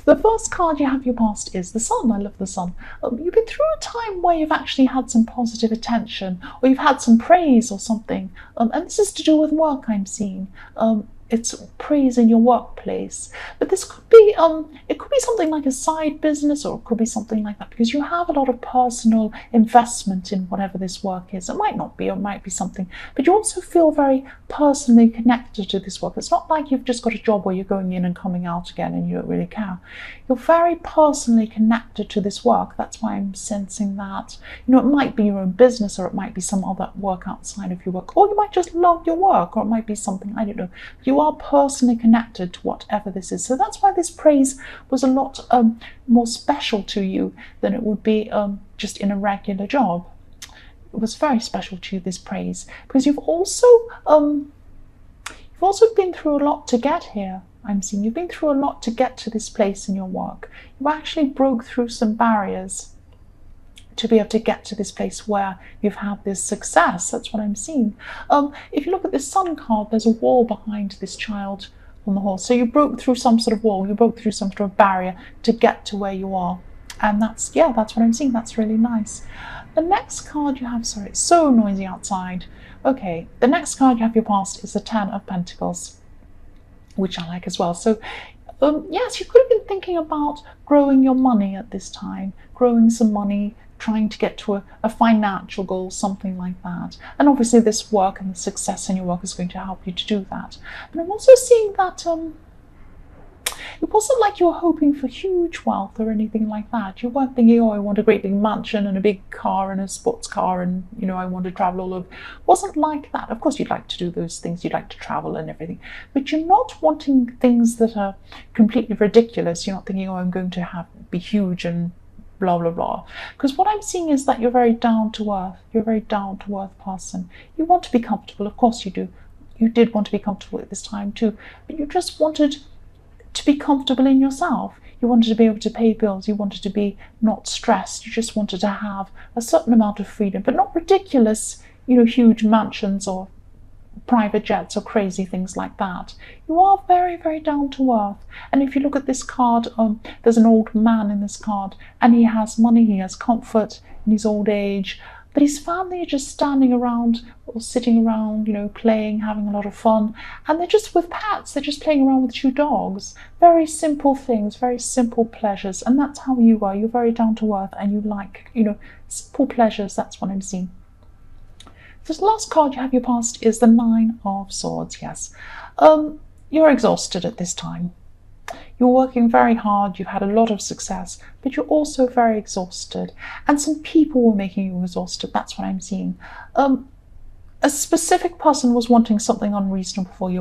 The first card you have your past is the Sun. I love the Sun. You've been through a time where you've actually had some positive attention, or you've had some praise or something, and this is to do with work, I'm seeing. It's praise in your workplace, but this could be it could be something like a side business, or it could be something like that, because you have a lot of personal investment in whatever this work is. It might not be, or it might be something, but you also feel very personally connected to this work. It's not like you've just got a job where you're going in and coming out again and you don't really care. You're very personally connected to this work. That's why I'm sensing that, it might be your own business, or it might be some other work outside of your work, or you might just love your work, or it might be something, I don't know. You are personally connected to whatever this is. So that's why this praise was a lot more special to you than it would be just in a regular job. It was very special to you, this praise, because you've also been through a lot to get here. I'm seeing you've been through a lot to get to this place in your work. You actually broke through some barriers to be able to get to this place where you've had this success. That's what I'm seeing. If you look at this Sun card, there's a wall behind this child on the horse. So you broke through some sort of wall, you broke through some sort of barrier to get to where you are. And that's what I'm seeing. That's really nice. The next card you have, sorry, it's so noisy outside. Okay, the next card you have your past is the Ten of Pentacles, which I like as well. So yes, you could have been thinking about growing your money at this time, growing some money, trying to get to a financial goal, something like that. And obviously this work and the success in your work is going to help you to do that. But I'm also seeing that it wasn't like you were hoping for huge wealth or anything like that. You weren't thinking, oh, I want a great big mansion and a big car and a sports car and, I want to travel all over. It wasn't like that. Of course, you'd like to do those things. You'd like to travel and everything. But you're not wanting things that are completely ridiculous. You're not thinking, oh, I'm going to be huge and blah, blah, blah. Because what I'm seeing is that you're very down to earth. You're a very down to earth person. You want to be comfortable. Of course you do. You did want to be comfortable at this time too. But you just wanted to be comfortable in yourself. You wanted to be able to pay bills. You wanted to be not stressed. You just wanted to have a certain amount of freedom, but not ridiculous, huge mansions or private jets or crazy things like that. You are very, very down to earth. And if you look at this card, there's an old man in this card, and he has money, he has comfort in his old age, but his family are just standing around or sitting around, playing, having a lot of fun. And they're just with pets. They're just playing around with 2 dogs. Very simple things, very simple pleasures. And that's how you are. You're very down to earth and you like, simple pleasures. That's what I'm seeing. This last card you have your past is the Nine of Swords. Yes. You're exhausted at this time. You're working very hard, you've had a lot of success, but you're also very exhausted. And some people were making you exhausted, that's what I'm seeing. A specific person was wanting something unreasonable from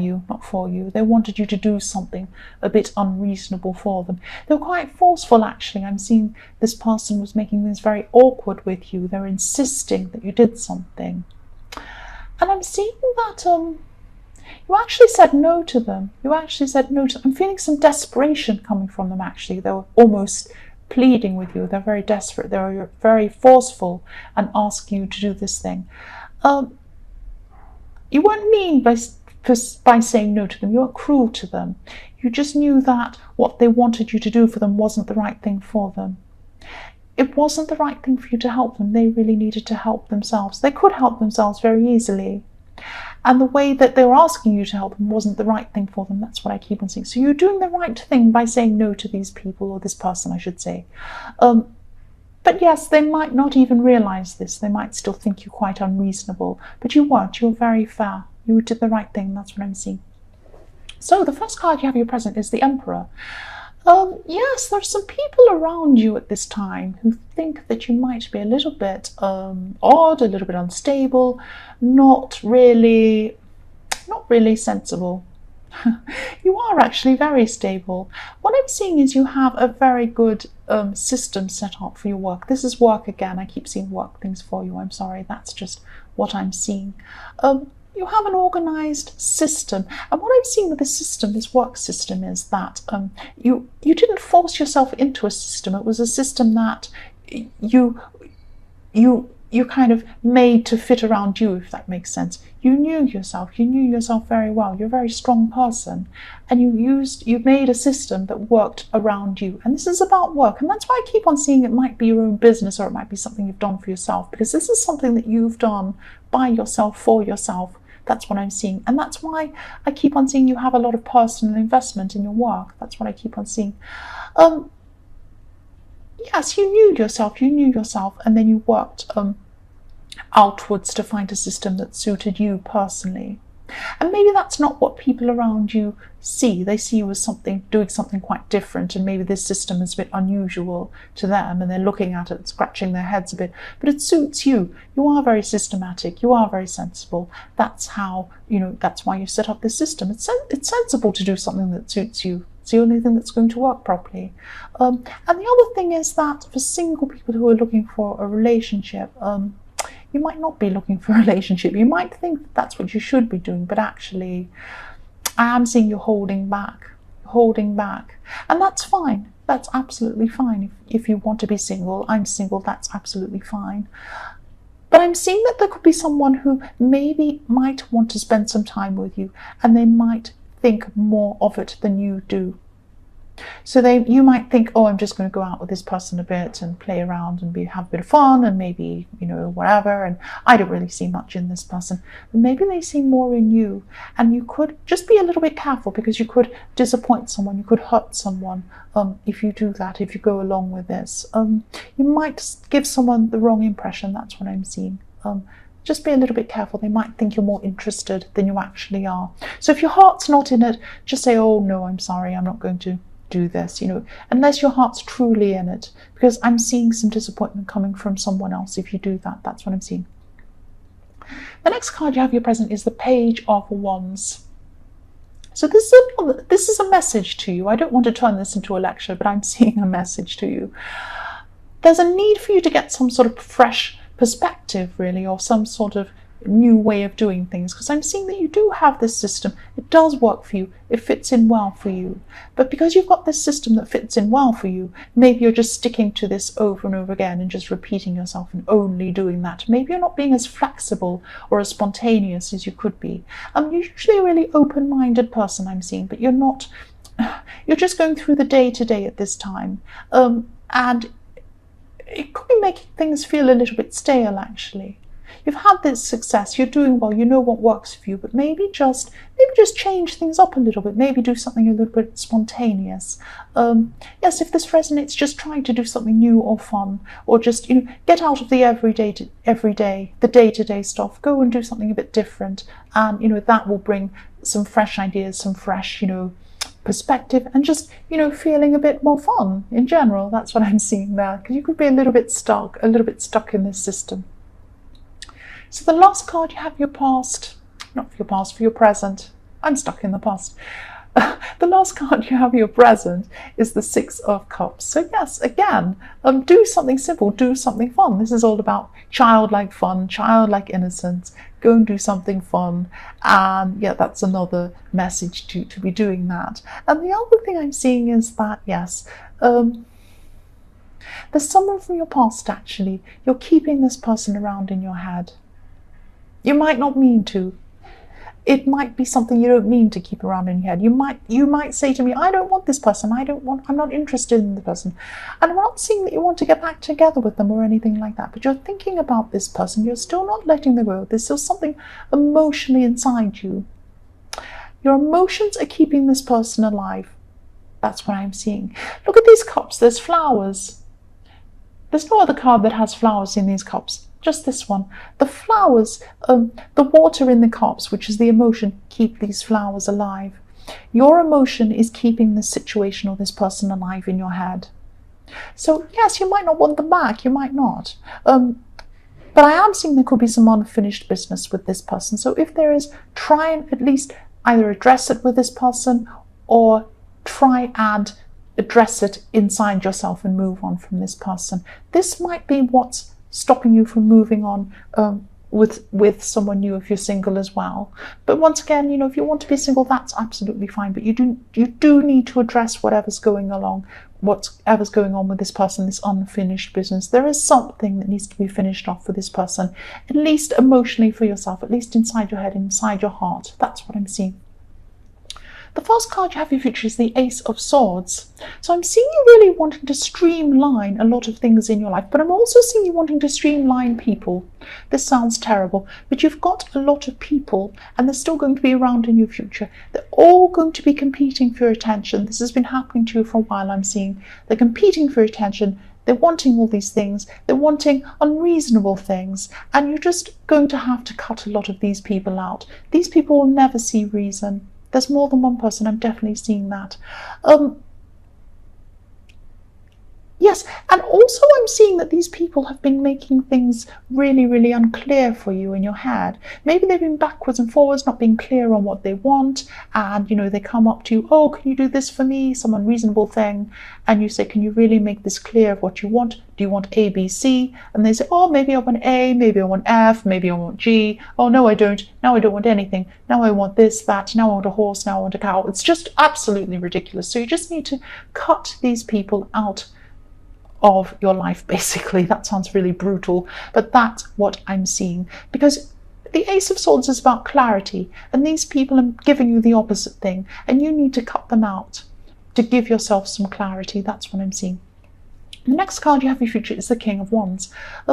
you, not for you. They wanted you to do something a bit unreasonable for them. They were quite forceful, actually. I'm seeing this person was making things very awkward with you. They're insisting that you did something. And I'm seeing that you actually said no to them. I'm feeling some desperation coming from them, actually. They were almost pleading with you. They're very desperate. They're very forceful and asking you to do this thing. You weren't mean by saying no to them. You weren't cruel to them. You just knew that what they wanted you to do for them wasn't the right thing for them. It wasn't the right thing for you to help them. They really needed to help themselves. They could help themselves very easily. And the way that they were asking you to help them wasn't the right thing for them. That's what I keep on saying. So you're doing the right thing by saying no to these people, or this person, I should say. But yes, they might not even realize this. They might still think you quite unreasonable. But you weren't. You were very fair. You did the right thing. That's what I'm seeing. So the first card you have in your present is the Emperor. Yes, there's some people around you at this time who think that you might be a little bit odd, a little bit unstable, not really sensible. You are actually very stable. What I'm seeing is you have a very good system set up for your work. This is work again. I keep seeing work things for you. I'm sorry. That's just what I'm seeing. You have an organized system, and what I'm seeing with this system, this work system, is that you didn't force yourself into a system. It was a system that you you kind of made to fit around you, if that makes sense. You knew yourself very well. You're a very strong person, and you made a system that worked around you. And this is about work, and that's why I keep on seeing it might be your own business, or it might be something you've done for yourself, because this is something that you've done by yourself, for yourself. That's what I'm seeing, and that's why I keep on seeing you have a lot of personal investment in your work. That's what I keep on seeing. Yes, you knew yourself, and then you worked outwards to find a system that suited you personally. And maybe that's not what people around you see. They see you as doing something quite different, and maybe this system is a bit unusual to them, and they're looking at it, scratching their heads a bit. But it suits you. You are very systematic. You are very sensible. That's how, that's why you set up this system. It's sensible to do something that suits you. It's the only thing that's going to work properly. And the other thing is that for single people who are looking for a relationship, you might not be looking for a relationship. You might think that that's what you should be doing, but actually, I am seeing you holding back. And that's fine. That's absolutely fine. If you want to be single, I'm single, that's absolutely fine. But I'm seeing that there could be someone who maybe might want to spend some time with you, and they might think more of it than you do. So you might think, oh, I'm just going to go out with this person a bit and play around and have a bit of fun, and maybe, whatever, and I don't really see much in this person. But maybe they see more in you, and you could just be a little bit careful, because you could disappoint someone, you could hurt someone if you do that, if you go along with this. You might give someone the wrong impression. That's what I'm seeing. Just be a little bit careful. They might think you're more interested than you actually are. So if your heart's not in it, just say, oh no, I'm sorry, I'm not going to do this, unless your heart's truly in it, because I'm seeing some disappointment coming from someone else if you do that. That's what I'm seeing. The next card you have your present is the Page of Wands. So this is a message to you. I don't want to turn this into a lecture, but I'm seeing a message to you. There's a need for you to get some sort of fresh perspective, really, or some sort of new way of doing things, because I'm seeing that you do have this system. It does work for you. It fits in well for you. But because you've got this system that fits in well for you, maybe you're just sticking to this over and over again and just repeating yourself and only doing that. Maybe you're not being as flexible or as spontaneous as you could be. You're usually a really open-minded person, I'm seeing, but you're not. You're just going through the day-to-day at this time. And it could be making things feel a little bit stale, actually. You've had this success, you're doing well, you know what works for you, but maybe just change things up a little bit, maybe do something a little bit spontaneous. Yes, if this resonates, just try to do something new or fun, or just, get out of the the day-to-day stuff, go and do something a bit different, and, that will bring some fresh ideas, some fresh, perspective, and just, feeling a bit more fun in general. That's what I'm seeing there, because you could be a little bit stuck in this system. So the last card you have your past, not for your past, for your present. I'm stuck in the past. The last card you have your present is the Six of Cups. So yes, again, do something simple, do something fun. This is all about childlike fun, childlike innocence. Go and do something fun. And yeah, that's another message to be doing that. And the other thing I'm seeing is that, yes, there's someone from your past, actually. You're keeping this person around in your head. You might not mean to. It might be something you don't mean to keep around in your head. You might say to me, I don't want this person. I'm not interested in the person. And I'm not seeing that you want to get back together with them or anything like that. But you're thinking about this person. You're still not letting them go. There's still something emotionally inside you. Your emotions are keeping this person alive. That's what I'm seeing. Look at these cups. There's flowers. There's no other card that has flowers in these cups. Just this one. The flowers, the water in the cups, which is the emotion, keep these flowers alive. Your emotion is keeping this situation or this person alive in your head. So yes, you might not want them back, you might not. But I am seeing there could be some unfinished business with this person. So if there is, try and at least either address it with this person, or try and address it inside yourself and move on from this person. This might be what's stopping you from moving on with someone new if you're single as well. But once again, you know, if you want to be single, that's absolutely fine. But you do need to address whatever's going on with this person, this unfinished business. There is something that needs to be finished off for this person, at least emotionally for yourself, at least inside your head, inside your heart. That's what I'm seeing. The first card you have in your future is the Ace of Swords. So I'm seeing you really wanting to streamline a lot of things in your life, but I'm also seeing you wanting to streamline people. This sounds terrible, but you've got a lot of people and they're still going to be around in your future. They're all going to be competing for your attention. This has been happening to you for a while, I'm seeing. They're competing for attention. They're wanting all these things. They're wanting unreasonable things. And you're just going to have to cut a lot of these people out. These people will never see reason. There's more than one person. I'm definitely seeing that. Yes, and also I'm seeing that these people have been making things really, really unclear for you in your head. Maybe they've been backwards and forwards, not being clear on what they want. And, you know, they come up to you, oh, can you do this for me? Some unreasonable thing. And you say, can you really make this clear of what you want? Do you want A, B, C? And they say, oh, maybe I want A, maybe I want F, maybe I want G. Oh, no, I don't. Now I don't want anything. Now I want this, that. Now I want a horse. Now I want a cow. It's just absolutely ridiculous. So you just need to cut these people out of your life, basically. That sounds really brutal, but that's what I'm seeing, because the Ace of Swords is about clarity, and these people are giving you the opposite thing, and you need to cut them out to give yourself some clarity. That's what I'm seeing. The next card you have in your future is the King of Wands.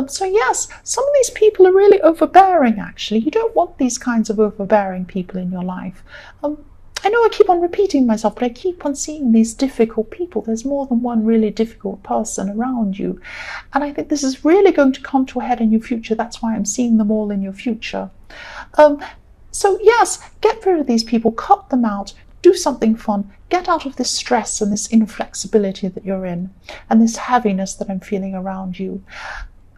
So yes, some of these people are really overbearing, actually. You don't want these kinds of overbearing people in your life. I know I keep on repeating myself, but I keep on seeing these difficult people. There's more than one really difficult person around you. And I think this is really going to come to a head in your future. That's why I'm seeing them all in your future. So yes, get rid of these people, cut them out, do something fun, get out of this stress and this inflexibility that you're in, and this heaviness that I'm feeling around you.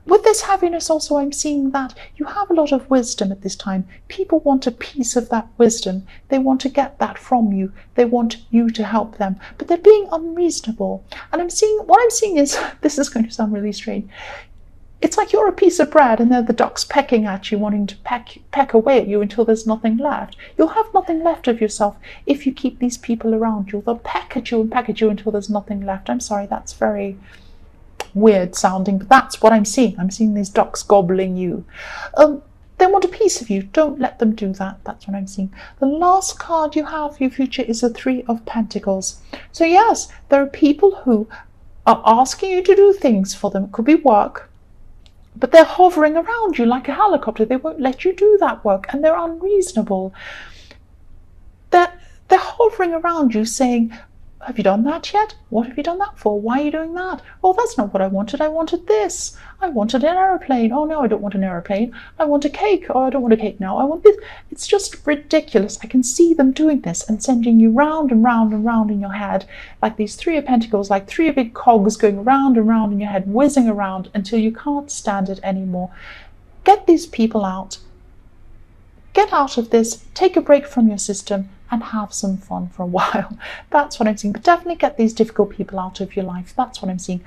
With this heaviness also, I'm seeing that you have a lot of wisdom at this time. People want a piece of that wisdom. They want to get that from you. They want you to help them, but they're being unreasonable. And what I'm seeing is, this is going to sound really strange. It's like you're a piece of bread and they're the ducks pecking at you, wanting to peck away at you until there's nothing left. You'll have nothing left of yourself if you keep these people around you. They'll peck at you and peck at you until there's nothing left. I'm sorry, that's very weird sounding, but that's what I'm seeing. I'm seeing these ducks gobbling you. They want a piece of you. Don't let them do that. That's what I'm seeing. The last card you have for your future is the Three of Pentacles. So yes, there are people who are asking you to do things for them. It could be work, but they're hovering around you like a helicopter. They won't let you do that work, and they're unreasonable. They're hovering around you saying, have you done that yet? What have you done that for? Why are you doing that? Oh, that's not what I wanted. I wanted this. I wanted an aeroplane. Oh, no, I don't want an aeroplane. I want a cake. Oh, I don't want a cake now. I want this. It's just ridiculous. I can see them doing this and sending you round and round and round in your head, like these Three of Pentacles, like three big cogs going round and round in your head, whizzing around until you can't stand it anymore. Get these people out. Get out of this. Take a break from your system and have some fun for a while. That's what I'm seeing. But definitely get these difficult people out of your life. That's what I'm seeing.